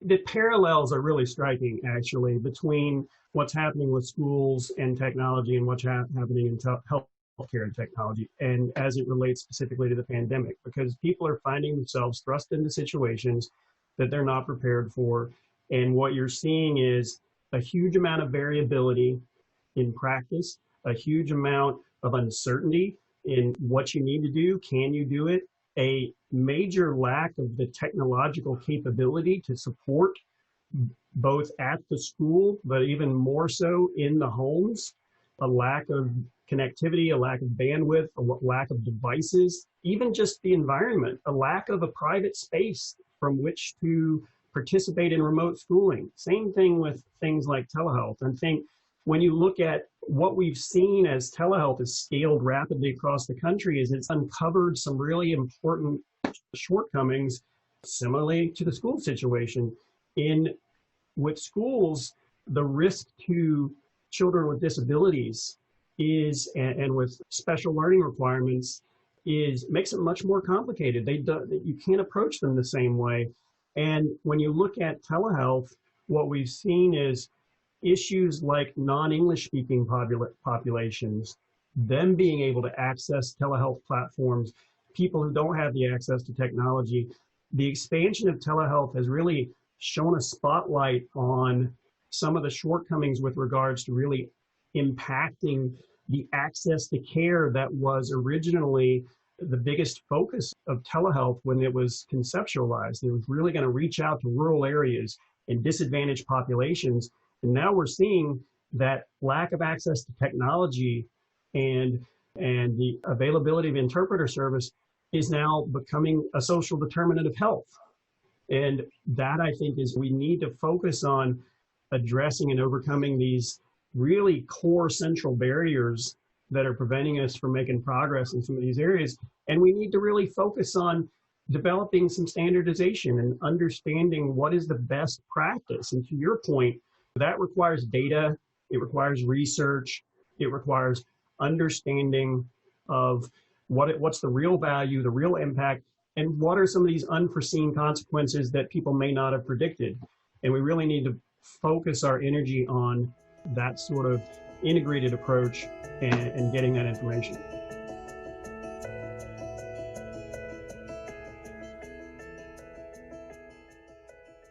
The parallels are really striking, actually, between what's happening with schools and technology and what's happening in healthcare and technology, and as it relates specifically to the pandemic, because people are finding themselves thrust into situations that they're not prepared for. And what you're seeing is a huge amount of variability in practice, a huge amount of uncertainty in what you need to do, can you do it, a major lack of the technological capability to support both at the school, but even more so in the homes, a lack of connectivity, a lack of bandwidth, a lack of devices, even just the environment, a lack of a private space from which to participate in remote schooling. Same thing with things like telehealth. I think when you look at what we've seen as telehealth has scaled rapidly across the country, is it's uncovered some really important shortcomings, similarly to the school situation. With schools, the risk to children with disabilities and with special learning requirements makes it much more complicated. You can't approach them the same way. And when you look at telehealth, what we've seen is issues like non-English speaking populations, them being able to access telehealth platforms, people who don't have the access to technology. The expansion of telehealth has really shone a spotlight on some of the shortcomings with regards to really impacting the access to care that was originally the biggest focus of telehealth when it was conceptualized. It was really going to reach out to rural areas and disadvantaged populations. And now we're seeing that lack of access to technology and the availability of interpreter service is now becoming a social determinant of health. And that, I think, is we need to focus on addressing and overcoming these really core central barriers that are preventing us from making progress in some of these areas. And we need to really focus on developing some standardization and understanding what is the best practice. And to your point, that requires data, it requires research, it requires understanding of what's the real value, the real impact, and what are some of these unforeseen consequences that people may not have predicted. And we really need to focus our energy on that sort of integrated approach and getting that information.